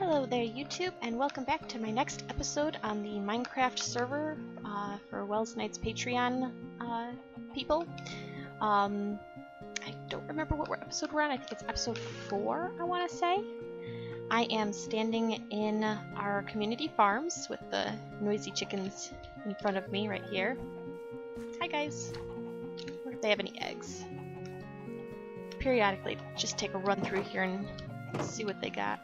Hello there YouTube, and welcome back to my next episode on the Minecraft server for Welsknight's Patreon people. I don't remember what episode we're on. I think it's episode 4, I want to say. I am standing in our community farms with the noisy chickens in front of me right here. Hi guys. I wonder if they have any eggs. Periodically just take a run through here and see what they got.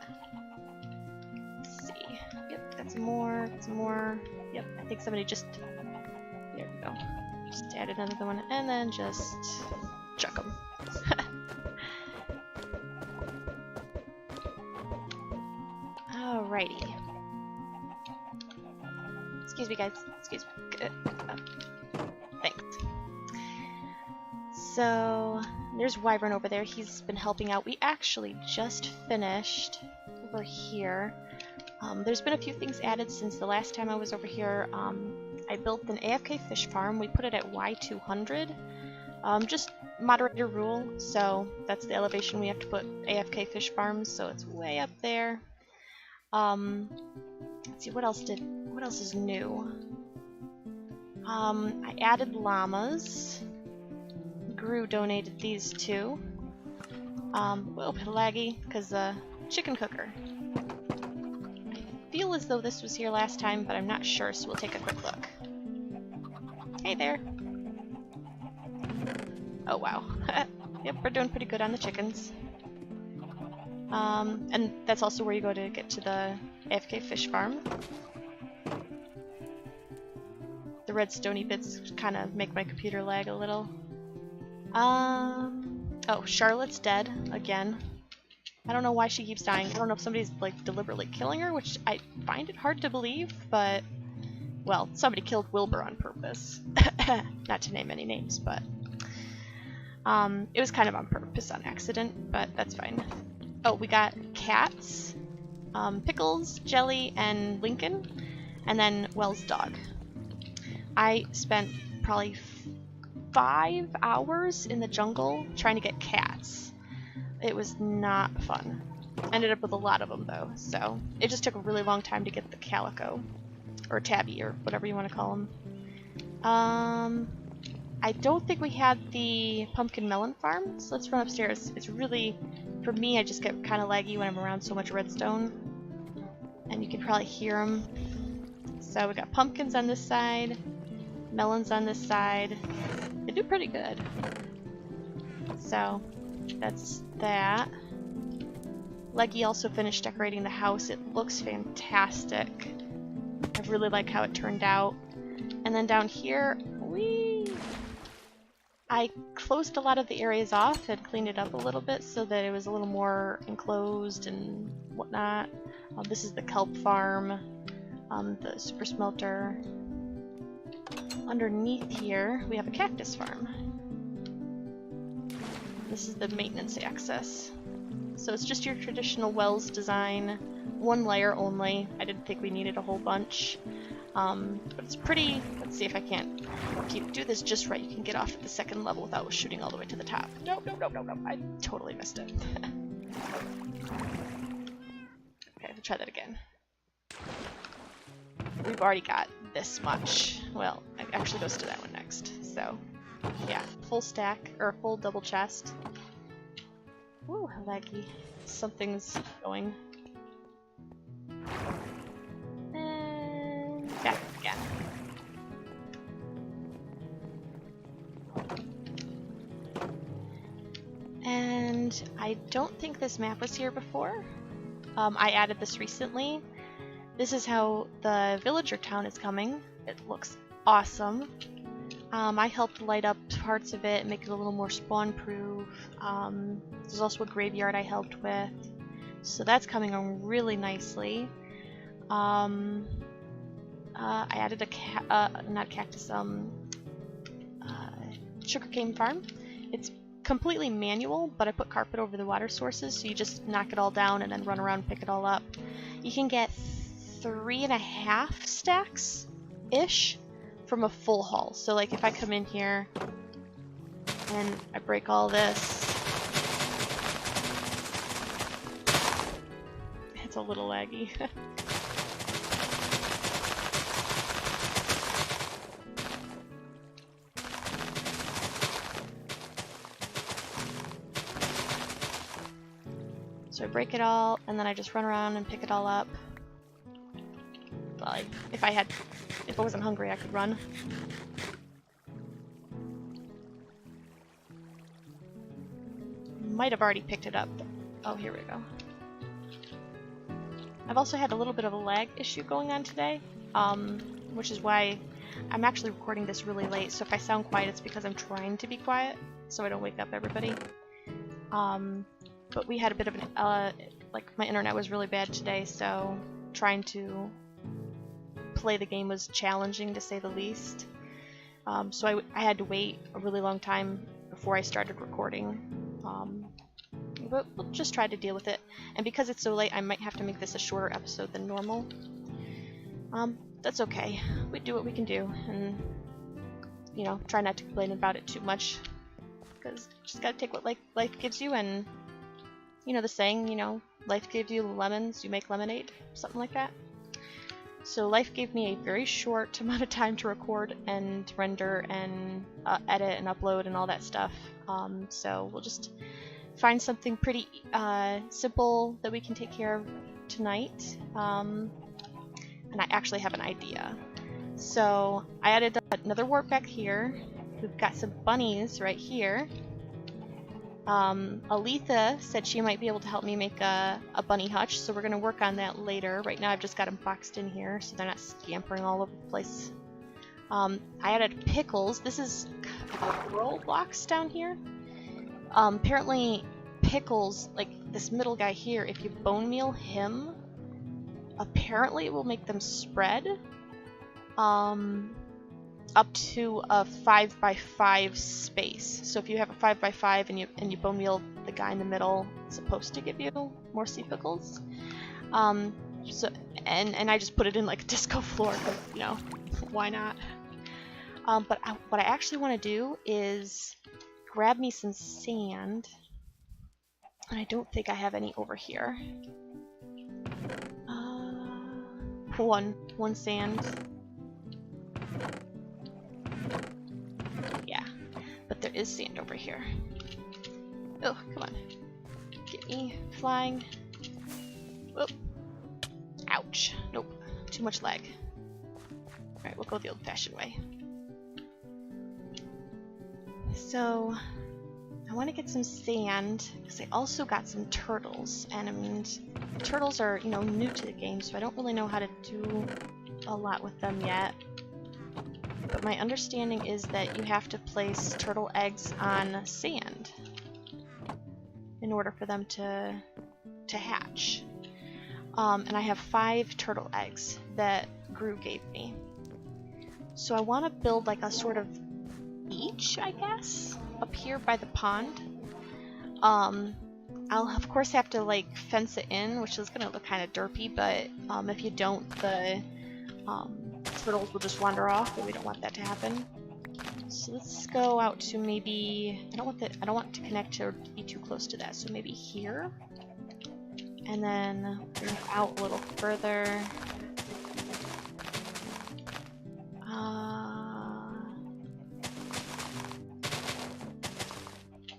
Some more. Yep, I think somebody just... There we go. Just add another one, and then just chuck them. Alrighty. Excuse me, guys. Excuse me. Thanks. So, there's Wyvern over there. He's been helping out. We actually just finished over here. There's been a few things added since the last time I was over here. I built an AFK fish farm. We put it at Y200. Just moderator rule, so that's the elevation we have to put AFK fish farms, so it's way up there. Let's see, what else is new? I added llamas. Gru donated these two. A little bit laggy, because chicken cooker. I feel as though this was here last time, but I'm not sure, so we'll take a quick look. Hey there! Oh wow. Yep, we're doing pretty good on the chickens. And that's also where you go to get to the AFK fish farm. The red stony bits kind of make my computer lag a little. Oh, Charlotte's dead again. I don't know why she keeps dying. I don't know if somebody's like deliberately killing her, which I find it hard to believe, but well, somebody killed Wilbur on purpose. Not to name any names, but it was kind of on purpose, on accident, but that's fine. Oh, we got cats, Pickles, Jelly, and Lincoln, and then Wells' dog. I spent probably 5 hours in the jungle trying to get cats. It was not fun. Ended up with a lot of them though, so it just took a really long time to get the calico, or tabby, or whatever you want to call them. I don't think we had the pumpkin melon farm, so let's run upstairs. It's really, for me, I just get kind of laggy when I'm around so much redstone, and you can probably hear them. So we got pumpkins on this side, melons on this side. They do pretty good. So that's that. Leggy also finished decorating the house. It looks fantastic. I really like how it turned out. And then down here, I closed a lot of the areas off and cleaned it up a little bit so that it was a little more enclosed and whatnot. This is the kelp farm, the super smelter. Underneath here, we have a cactus farm. This is the maintenance access. So it's just your traditional Wells design, 1 layer only. I didn't think we needed a whole bunch. But it's pretty, let's see if I can't, if you do this just right, you can get off at the 2nd level without shooting all the way to the top. Nope, I totally missed it. Okay, we'll try that again. We've already got this much. Well, it actually goes to that one next, so. Yeah, full stack, or full double chest. Ooh, laggy. Something's going. And back again. And I don't think this map was here before. I added this recently. This is how the villager town is coming. It looks awesome. I helped light up parts of it and make it a little more spawn-proof. There's also a graveyard I helped with. So that's coming on really nicely. I added a sugarcane farm. It's completely manual, but I put carpet over the water sources, so you just knock it all down and then run around and pick it all up. You can get 3.5 stacks-ish from a full haul. So like if I come in here and I break all this, it's a little laggy. So I break it all, and then I just run around and pick it all up. Well, if I wasn't hungry, I could run. Might have already picked it up. Oh, here we go. I've also had a little bit of a lag issue going on today, which is why I'm actually recording this really late. So if I sound quiet, it's because I'm trying to be quiet, so I don't wake up everybody. But we had a bit of an, like, my internet was really bad today, so trying to play the game was challenging, to say the least. So I had to wait a really long time before I started recording. But we'll just try to deal with it. And because it's so late, I might have to make this a shorter episode than normal. That's okay. We do what we can do, and, you know, try not to complain about it too much. Because just gotta take what life gives you, and, you know the saying, you know, life gives you lemons, you make lemonade, something like that. So life gave me a very short amount of time to record and render and edit and upload and all that stuff. So we'll just find something pretty simple that we can take care of tonight. And I actually have an idea. So I added another warp back here. We've got some bunnies right here. Elise said she might be able to help me make a bunny hutch, so we're going to work on that later. Right now I've just got them boxed in here so they're not scampering all over the place. I added Pickles. This is roll blocks down here. Apparently Pickles, like this middle guy here, if you bone meal him, apparently it will make them spread up to a 5x5 space. So if you have a 5x5 and you bone meal the guy in the middle, it's supposed to give you more sea pickles. So and I just put it in like a disco floor, because, you know, why not? But what I actually want to do is grab me some sand, and I don't think I have any over here. One sand. Yeah, but there is sand over here. Oh, come on. Get me flying. Whoop. Ouch. Nope. Too much lag. Alright, we'll go the old-fashioned way. So, I want to get some sand, because I also got some turtles, and I mean, turtles are, you know, new to the game, so I don't really know how to do a lot with them yet. But my understanding is that you have to place turtle eggs on sand in order for them to hatch. And I have 5 turtle eggs that Gru gave me. So I want to build like a sort of beach, I guess, up here by the pond. I'll of course have to like fence it in, which is gonna look kind of derpy, but if you don't, the turtles will just wander off, and we don't want that to happen. So let's go out to maybe, I don't want it to connect or be too close to that, so maybe here, and then bring it out a little further.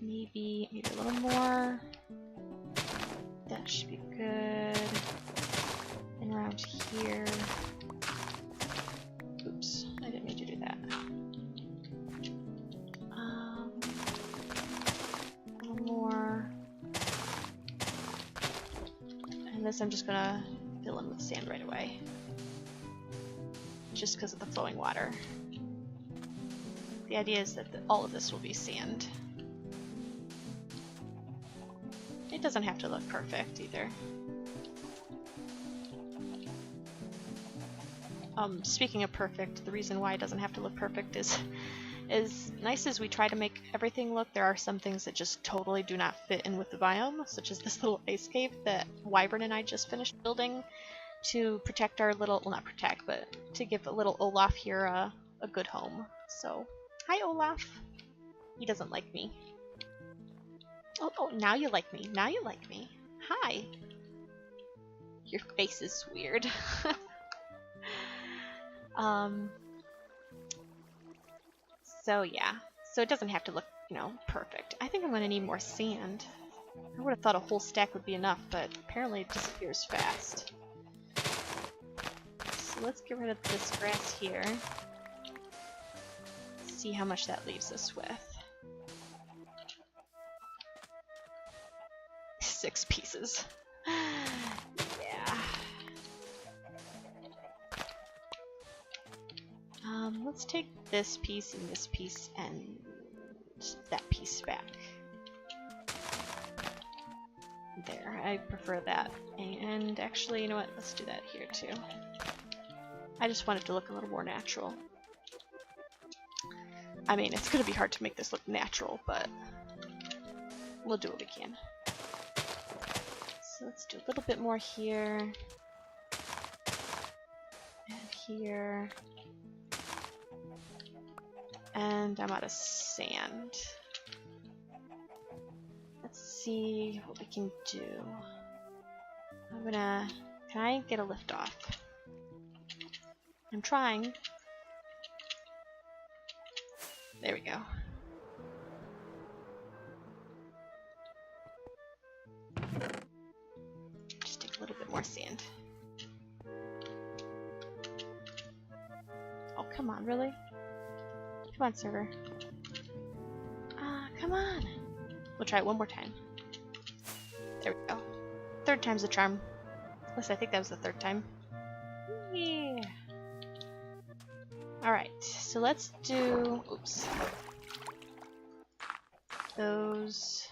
Maybe a little more. That should be good. And around here. Oops, I didn't mean to do that. A little more. And this I'm just gonna fill in with sand right away. Just because of the flowing water. The idea is that all of this will be sand. It doesn't have to look perfect either. Speaking of perfect, the reason why it doesn't have to look perfect is, as nice as we try to make everything look, there are some things that just totally do not fit in with the biome, such as this little ice cave that Wyvern and I just finished building to protect our little, well, not protect, but to give a little Olaf here a good home. So, hi Olaf. He doesn't like me. Oh, now you like me. Now you like me. Hi. Your face is weird. So yeah. So it doesn't have to look, you know, perfect. I think I'm gonna need more sand. I would have thought a whole stack would be enough, but apparently it disappears fast. So let's get rid of this grass here. See how much that leaves us with. 6 pieces. Yeah. Let's take this piece and that piece back. There, I prefer that. And actually, you know what? Let's do that here too. I just want it to look a little more natural. I mean, it's gonna be hard to make this look natural, but we'll do what we can. So let's do a little bit more here. And here. And I'm out of sand. Let's see what we can do. Can I get a lift off? I'm trying. There we go. Just take a little bit more sand. Oh, come on, really? Come on, server. Come on. We'll try it one more time. There we go. 3rd time's the charm. At least I think that was the 3rd time. Yeah. Alright, so let's do... Oops. Those...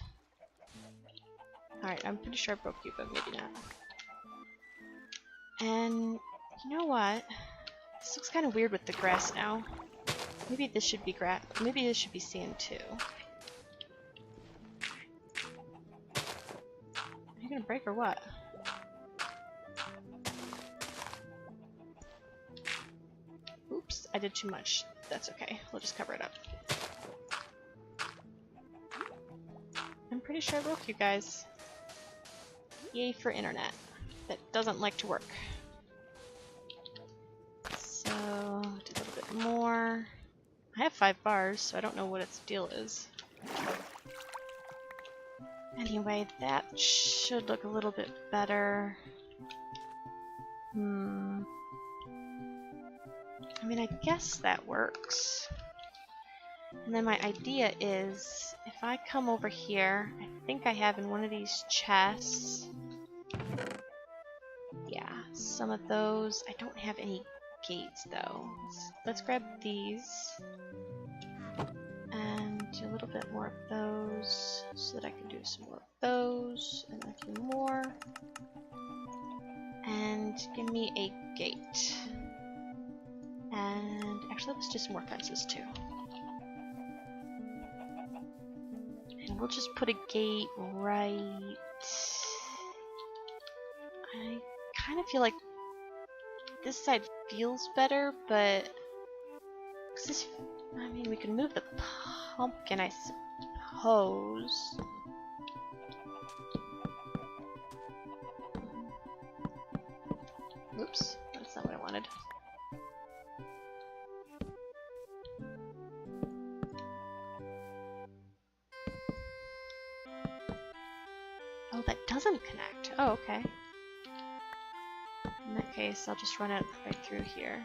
Alright, I'm pretty sure I broke you, but maybe not. And... You know what? This looks kind of weird with the grass now. Maybe this should be maybe this should be sand too. Are you gonna break or what? Oops, I did too much. That's okay. We'll just cover it up. I'm pretty sure I broke you guys. Yay for internet. That doesn't like to work. So, do a little bit more. I have 5 bars, so I don't know what its deal is. Anyway, that should look a little bit better. I mean, I guess that works. And then my idea is, if I come over here, I think I have in one of these chests, yeah, some of those. I don't have any gates though. Let's grab these and do a little bit more of those so that I can do some more of those and a few more. And give me a gate. And actually, let's do some more fences too. And we'll just put a gate right. I kind of feel like this side feels better, but this, I mean, we can move the pumpkin, I suppose. Oops, that's not what I wanted. Oh, that doesn't connect. Oh, okay. In that case, I'll just run it right through here.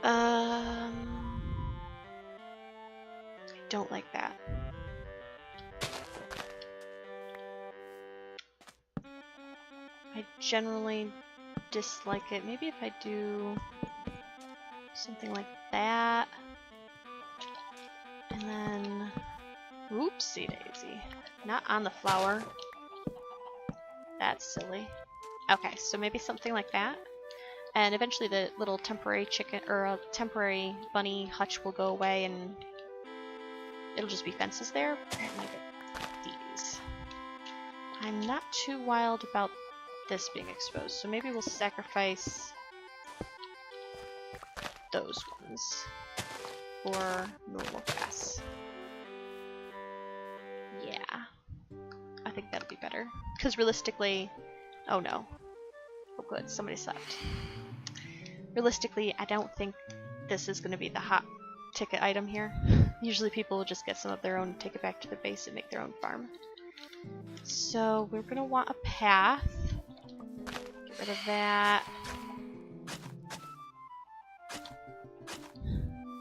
I don't like that. I generally dislike it. Maybe if I do something like that, and then oopsie daisy, not on the flower. That's silly. Okay, so maybe something like that, and eventually the little temporary chicken or temporary bunny hutch will go away, and it'll just be fences there. And I get these. I'm not too wild about this being exposed, so maybe we'll sacrifice those ones for normal gas. Yeah, I think that'll be better. Because realistically, oh no. Oh good, somebody slept. Realistically, I don't think this is going to be the hot ticket item here. Usually people will just get some of their own, take it back to the base and make their own farm. So we're going to want a path. Get rid of that.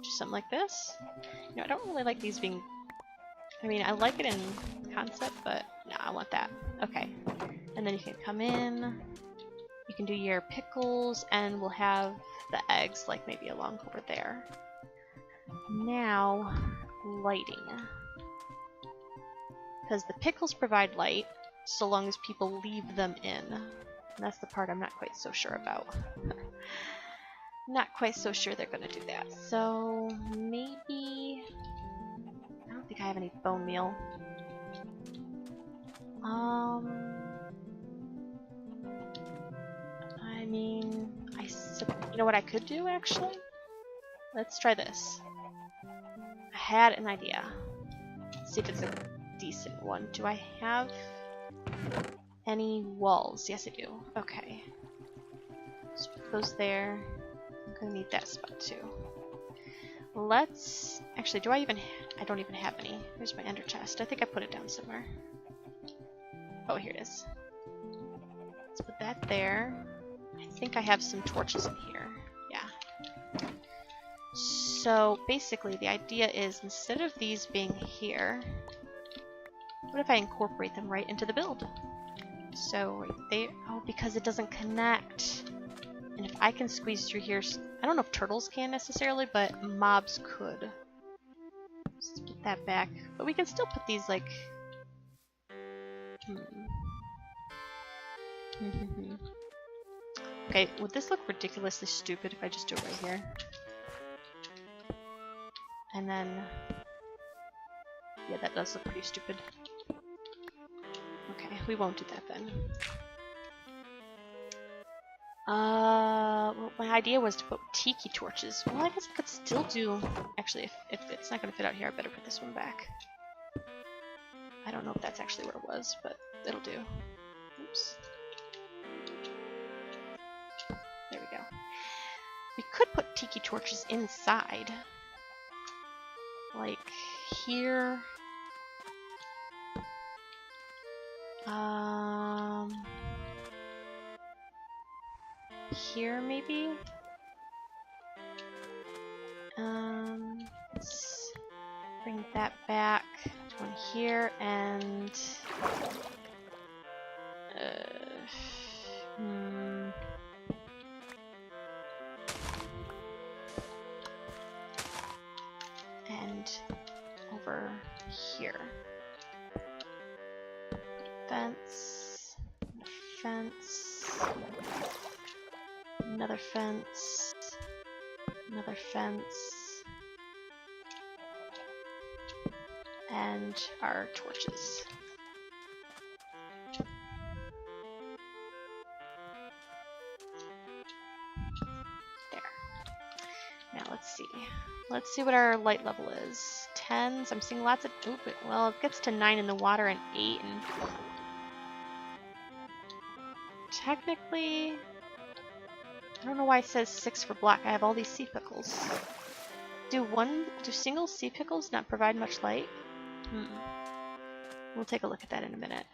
Just something like this. You know, I don't really like these being... I mean, I like it in concept, but no, I want that. Okay. And then you can come in. You can do your pickles, and we'll have the eggs, like, maybe along over there. Now, lighting. Because the pickles provide light, so long as people leave them in. And that's the part I'm not quite so sure about. Not quite so sure they're going to do that. So, maybe... I don't think I have any bone meal. I mean, you know what I could do, actually? Let's try this. I had an idea. Let's see if it's a decent one. Do I have any walls? Yes, I do. Okay. Let's put those there. I'm gonna need that spot, too. Let's... Actually, do I even... I don't even have any. Here's my ender chest. I think I put it down somewhere. Oh, here it is. Let's put that there. I think I have some torches in here. Yeah. So, basically, the idea is, instead of these being here, what if I incorporate them right into the build? So, right there... Oh, because it doesn't connect. And if I can squeeze through here... I don't know if turtles can necessarily, but mobs could. Let's get that back. But we can still put these, like... Okay, would this look ridiculously stupid if I just do it right here? And then... Yeah, that does look pretty stupid. Okay, we won't do that then. Well, my idea was to put tiki torches. Well, I guess I could still do... Actually, if it's not going to fit out here, I better put this one back. I don't know if that's actually where it was, but it'll do. Oops. There we go. We could put tiki torches inside. Like, here... Here, maybe? Let's bring that back to one here, and... And over here. Fence. Fence. Another fence. Another fence. And our torches. There. Now let's see. Let's see what our light level is. 10s. I'm seeing lots of... Oop, well, it gets to 9 in the water and 8 and... Technically... I don't know why it says 6 for black. I have all these sea pickles. Do single sea pickles not provide much light? We'll take a look at that in a minute.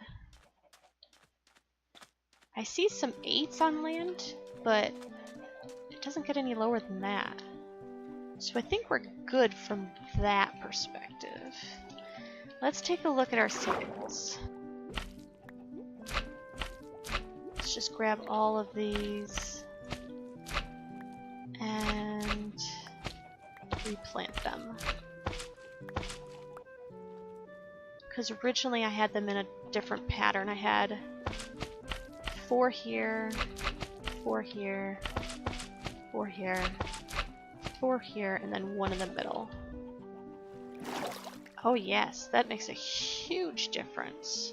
I see some 8s on land, but it doesn't get any lower than that. So I think we're good from that perspective. Let's take a look at our sea pickles. Let's just grab all of these and replant them. Because originally I had them in a different pattern. I had 4 here, 4 here, 4 here, 4 here, and then 1 in the middle. Oh yes, that makes a huge difference.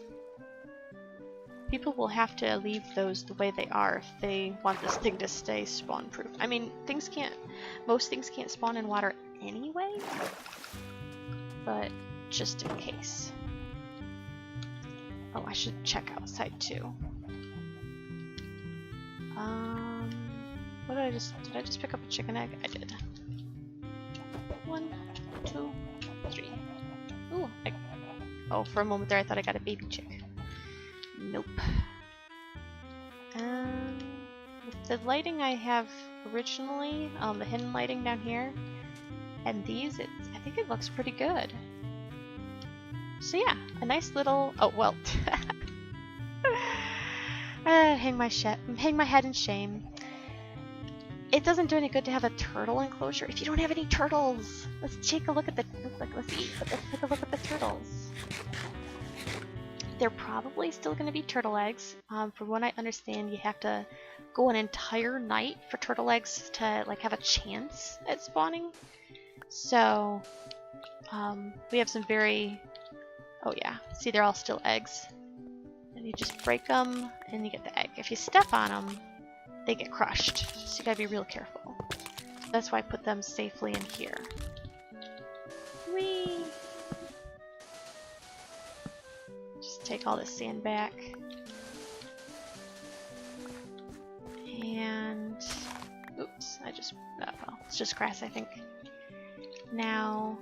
people will have to leave those the way they are if they want this thing to stay spawn proof. I mean, most things can't spawn in water anyway, but just in case. Oh, I should check outside too. What did I just pick up a chicken egg? I did. 1, 2, 3. Ooh, oh, for a moment there I thought I got a baby chick. Nope. With the lighting I have originally, the hidden lighting down here, and these, I think it looks pretty good. So yeah, a nice little, oh well. Hang my head in shame. It doesn't do any good to have a turtle enclosure if you don't have any turtles. Let's take a look at let's take a look at the turtles. They're probably still going to be turtle eggs. From what I understand, you have to go an entire night for turtle eggs to like have a chance at spawning. So we have some very, oh yeah, see, they're all still eggs. And you just break them and you get the egg. If you step on them, they get crushed. So you gotta be real careful. That's why I put them safely in here. Whee! Just take all this sand back. And oops, well, it's just grass, I think. Now,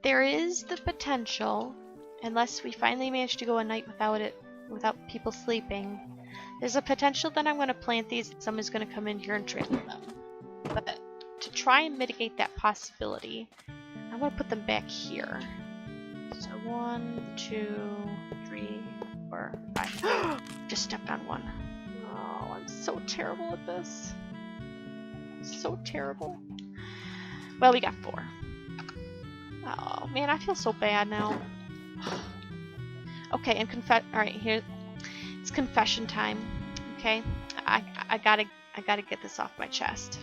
there is the potential, unless we finally manage to go a night without people sleeping, there's a potential that I'm going to plant these and someone's going to come in here and trample them. But to try and mitigate that possibility, I'm going to put them back here. So 1, 2, 3, 4, 5. Just stepped on one. Oh, I'm so terrible at this. So terrible. Well, we got 4. Oh man, I feel so bad now. Okay, and alright, here it's confession time. Okay? I gotta get this off my chest.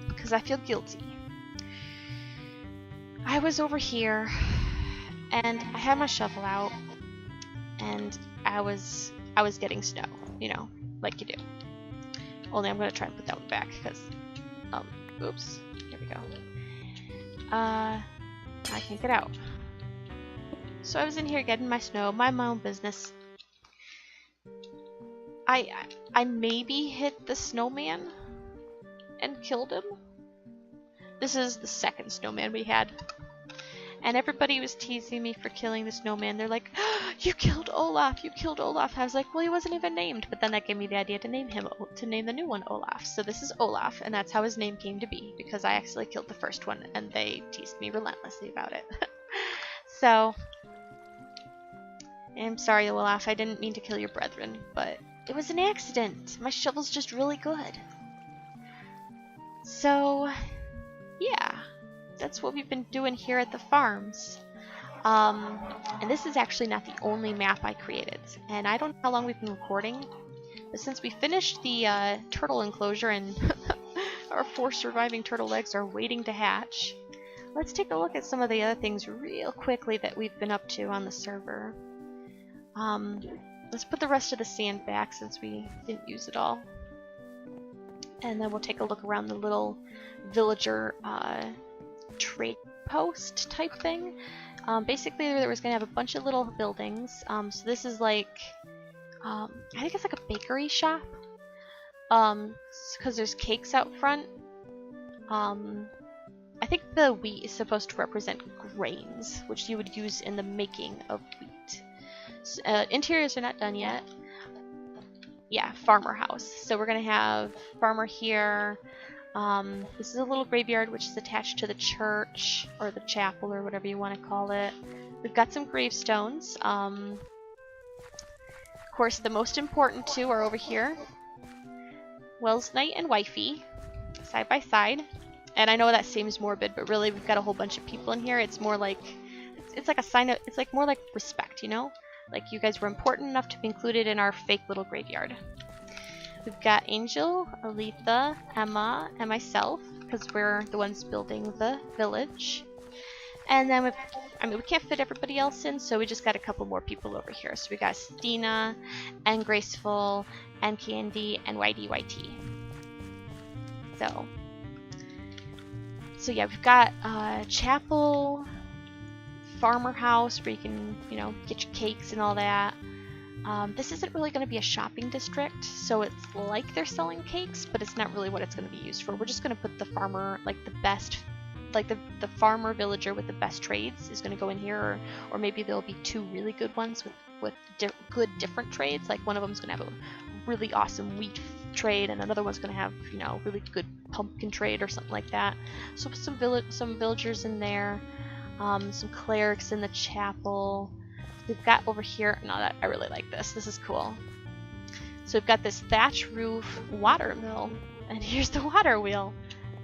Because I feel guilty. I was over here and I had my shovel out and I was getting snow, you know, like you do. Only I'm gonna try and put that one back because oops, here we go. I can't get out. So I was in here getting my snow, my own business. I maybe hit the snowman and killed him. This is the second snowman we had. And everybody was teasing me for killing the snowman. They're like, oh, you killed Olaf, you killed Olaf. I was like, well, he wasn't even named. But then that gave me the idea to name the new one Olaf. So this is Olaf, and that's how his name came to be, because I actually killed the first one, and they teased me relentlessly about it. So, I'm sorry, Olaf, I didn't mean to kill your brethren, but it was an accident. My shovel's just really good. So, yeah. That's what we've been doing here at the farms. And this is actually not the only map I created. And I don't know how long we've been recording, but since we finished the turtle enclosure and our 4 surviving turtle eggs are waiting to hatch, let's take a look at some of the other things real quickly that we've been up to on the server. Let's put the rest of the sand back since we didn't use it all. And then we'll take a look around the little villager trade post type thing. Basically there was going to have a bunch of little buildings. So this is like, I think it's like a bakery shop. Because there's cakes out front. I think the wheat is supposed to represent grains, which you would use in the making of wheat. So, interiors are not done yet. Yeah, farmer house. So we're going to have farmer here. This is a little graveyard which is attached to the church, or the chapel, or whatever you want to call it. We've got some gravestones. Of course, the most important two are over here. Welsknight and Wifey, side by side. And I know that seems morbid, but really we've got a whole bunch of people in here. It's more like, it's like a sign of, it's like more like respect, you know? Like you guys were important enough to be included in our fake little graveyard. We've got Angel, Aletha, Emma, and myself, because we're the ones building the village. And then I mean, we can't fit everybody else in, so we just got a couple more people over here. So we got Stina, and Graceful, and Candy, and YDYT. So yeah, we've got chapel, farmer house where you can, you know, get your cakes and all that. This isn't really going to be a shopping district, so it's like they're selling cakes, but it's not really what it's going to be used for. We're just going to put the farmer, like the best, like the farmer villager with the best trades is going to go in here, or maybe there'll be two really good ones with good different trades. Like one of them's going to have a really awesome wheat trade, and another one's going to have, you know, really good pumpkin trade or something like that. So put some villagers in there, some clerics in the chapel. We've got over here, no, that I really like this. This is cool. So we've got this thatch roof water mill, and here's the water wheel.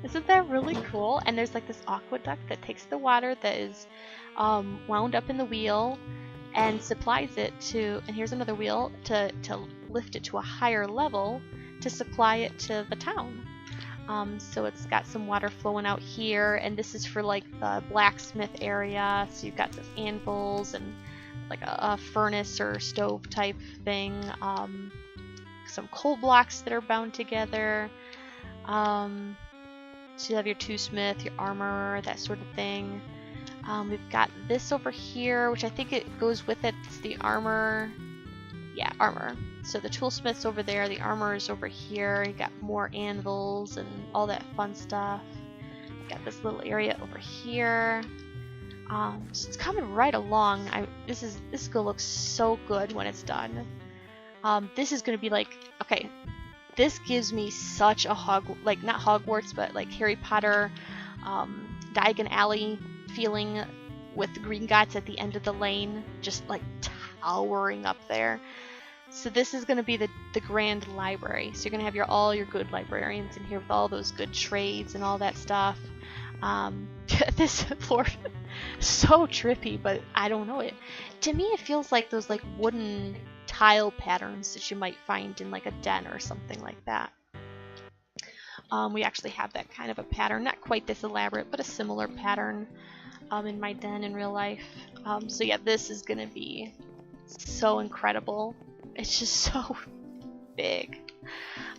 Isn't that really cool? And there's like this aqueduct that takes the water that is wound up in the wheel and supplies it to, and here's another wheel to lift it to a higher level to supply it to the town. So it's got some water flowing out here, and this is for like the blacksmith area. So you've got the anvils and like a furnace or stove type thing, some coal blocks that are bound together. So you have your two-smith, your armorer, that sort of thing. We've got this over here, which I think it goes with it. It's the armor. Yeah, armor. So the toolsmith's over there, the armorer's over here. You got more anvils and all that fun stuff. Got this little area over here. So it's coming right along. This is gonna look so good when it's done. This is gonna be like, okay, this gives me such a not Hogwarts, but like Harry Potter, Diagon Alley feeling with the green guys at the end of the lane, just like towering up there. So this is gonna be the grand library. So you're gonna have all your good librarians in here with all those good trades and all that stuff. This floor so trippy, but I don't know, to me it feels like those like wooden tile patterns that you might find in like a den or something like that. We actually have that kind of a pattern, not quite this elaborate, but a similar pattern in my den in real life. So yeah, this is gonna be so incredible. It's just so big.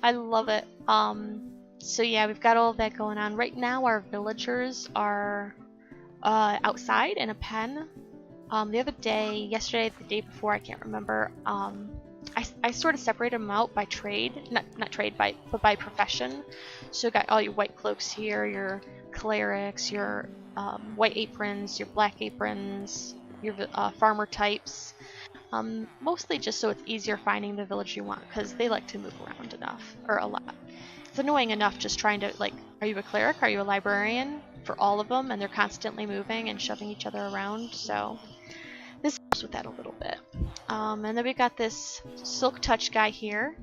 I love it. So yeah, we've got all of that going on. Right now our villagers are outside in a pen. The other day, yesterday, the day before, I can't remember, I sort of separated them out by trade, not trade, but by profession. So you got all your white cloaks here, your clerics, your white aprons, your black aprons, your farmer types. Mostly just so it's easier finding the village you want, because they like to move around enough, or a lot. It's annoying enough just trying to, like, are you a cleric, are you a librarian, for all of them, and they're constantly moving and shoving each other around, so this helps with that a little bit. And then we got this Silk Touch guy here.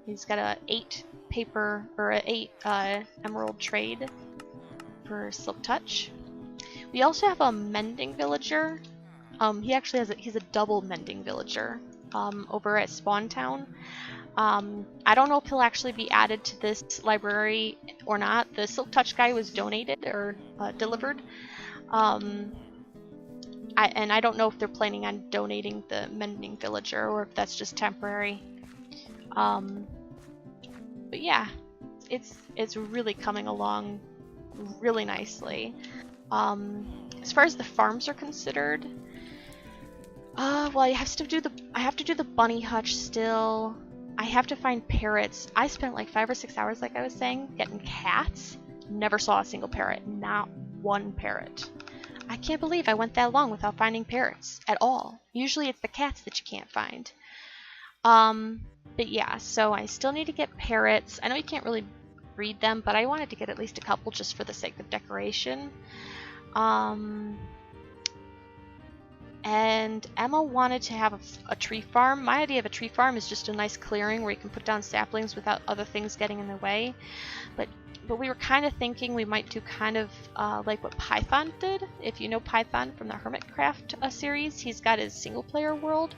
He's got a 8 emerald trade for Silk Touch. We also have a mending villager. He actually he's a double mending villager over at Spawn Town. I don't know if he'll actually be added to this library or not. The Silk Touch guy was donated or delivered. And I don't know if they're planning on donating the mending villager or if that's just temporary. But yeah, it's really coming along really nicely. As far as the farms are considered, well, I have to do the bunny hutch still. I have to find parrots. I spent like 5 or 6 hours, like I was saying, getting cats. Never saw a single parrot. Not one parrot. I can't believe I went that long without finding parrots at all. Usually it's the cats that you can't find. But yeah, so I still need to get parrots. I know you can't really breed them, but I wanted to get at least a couple just for the sake of decoration. And Emma wanted to have a tree farm. My idea of a tree farm is just a nice clearing where you can put down saplings without other things getting in the way. But we were kind of thinking we might do kind of like what Python did. If you know Python from the Hermitcraft series, he's got his single player world,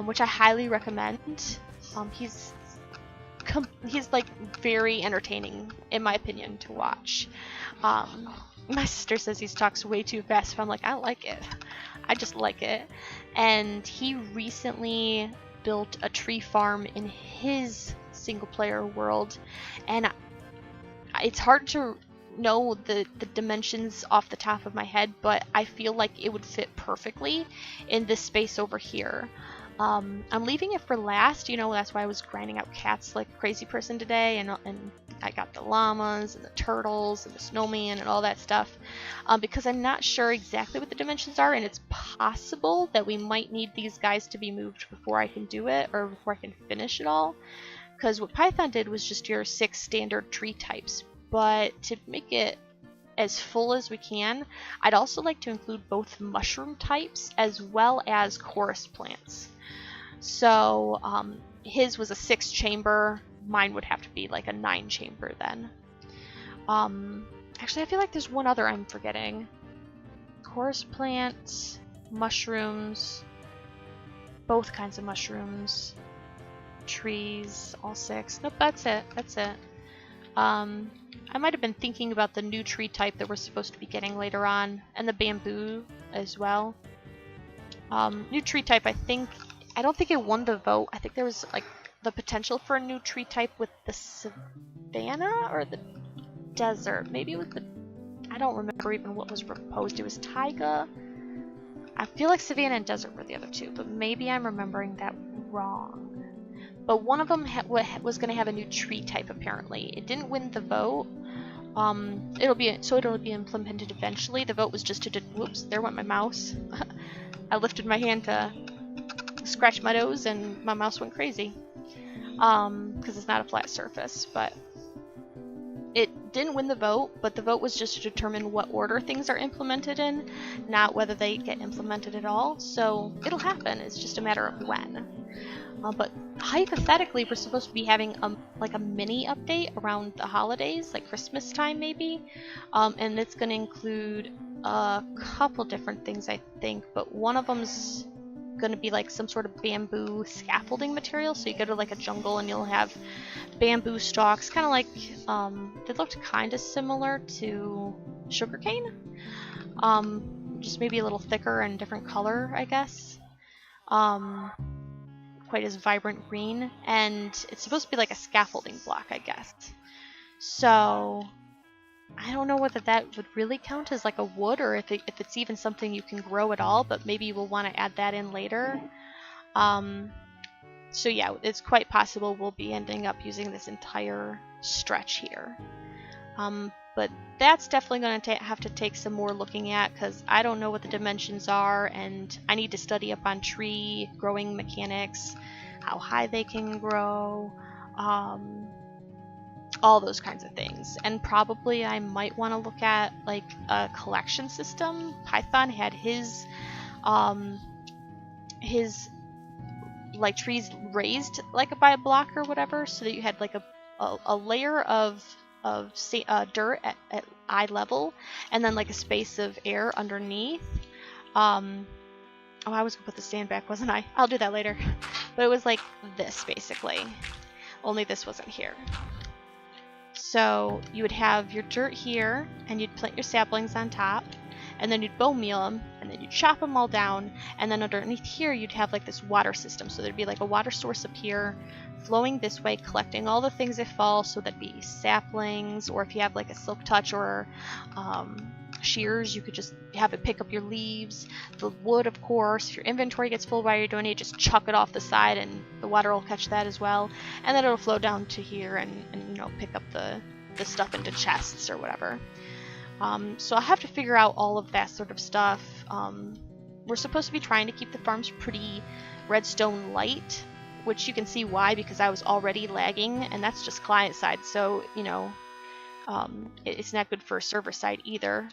which I highly recommend. He's like very entertaining in my opinion to watch. My sister says he talks way too fast, but I'm like, I like it. I just like it. And he recently built a tree farm in his single player world, and it's hard to know the dimensions off the top of my head, but I feel like it would fit perfectly in this space over here. I'm leaving it for last, you know, that's why I was grinding out cats like a crazy person today, and I got the llamas and the turtles and the snowman and all that stuff, because I'm not sure exactly what the dimensions are, and it's possible that we might need these guys to be moved before I can do it, or before I can finish it all, because what Python did was just your 6 standard tree types, but to make it as full as we can, I'd also like to include both mushroom types as well as chorus plants. So his was a 6 chamber, mine would have to be like a 9 chamber then. Actually, I feel like there's one other I'm forgetting. Chorus plants, mushrooms, both kinds of mushrooms, trees, all 6. Nope, that's it. I might have been thinking about the new tree type that we're supposed to be getting later on, and the bamboo as well. New tree type, I don't think it won the vote. I think there was like the potential for a new tree type with the savanna or the desert. Maybe it was I don't remember even what was proposed. It was taiga. I feel like savanna and desert were the other two, but maybe I'm remembering that wrong. But one of them was going to have a new tree type apparently. It didn't win the vote. It'll be implemented eventually. The vote was just to whoops, there went my mouse. I lifted my hand to scratch my nose and my mouse went crazy. Because it's not a flat surface, but it didn't win the vote, but the vote was just to determine what order things are implemented in, not whether they get implemented at all. So it'll happen, it's just a matter of when. But hypothetically, we're supposed to be having like a mini update around the holidays, like Christmas time maybe, and it's going to include a couple different things I think, but one of them's going to be like some sort of bamboo scaffolding material. So you go to like a jungle and you'll have bamboo stalks, kind of like they looked kind of similar to sugarcane, just maybe a little thicker and different color, I guess. Quite as vibrant green, and it's supposed to be like a scaffolding block, I guess. So I don't know whether that would really count as like a wood, or if it's even something you can grow at all, but maybe we'll want to add that in later. So yeah, it's quite possible we'll be ending up using this entire stretch here. But that's definitely going to have to take some more looking at, because I don't know what the dimensions are, and I need to study up on tree growing mechanics, how high they can grow, all those kinds of things. And probably I might want to look at like a collection system. Python had his like trees raised like by a block or whatever, so that you had like a layer of dirt at eye level, and then like a space of air underneath. Oh, I was gonna put the stand back, wasn't I? I'll do that later. But it was like this basically, only this wasn't here. So you would have your dirt here, and you'd plant your saplings on top, and then you'd bone meal them, and then you'd chop them all down, and then underneath here you'd have like this water system. So there'd be like a water source up here, flowing this way, collecting all the things that fall. So that'd be saplings, or if you have like a silk touch or shears, you could just have it pick up your leaves. The wood, of course, if your inventory gets full while you're doing it, just chuck it off the side and the water will catch that as well. And then it'll flow down to here and you know, pick up the stuff into chests or whatever. So I'll have to figure out all of that sort of stuff. We're supposed to be trying to keep the farms pretty redstone light, which you can see why, because I was already lagging, and that's just client side, so you know, it's not good for server side either.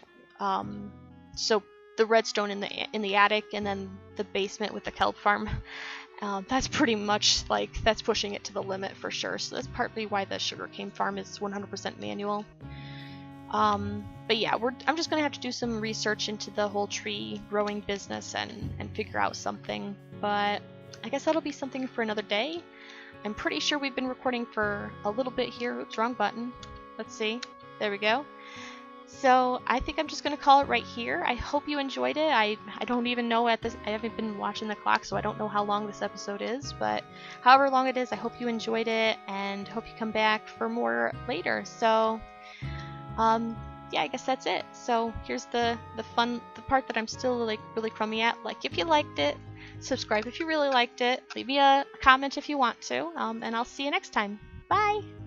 So the redstone in the attic, and then the basement with the kelp farm, that's pretty much like, that's pushing it to the limit for sure. So that's partly why the sugarcane farm is 100% manual. But yeah, I'm just gonna have to do some research into the whole tree growing business and figure out something. But I guess that'll be something for another day. I'm pretty sure we've been recording for a little bit here. Oops, wrong button. Let's see. There we go. So I think I'm just gonna call it right here. I hope you enjoyed it. I don't even know at this. I haven't been watching the clock, so I don't know how long this episode is. But however long it is, I hope you enjoyed it and hope you come back for more later. So yeah, I guess that's it. So here's the part that I'm still like really crummy at. Like if you liked it, subscribe if you really liked it, leave me a comment if you want to, and I'll see you next time. Bye!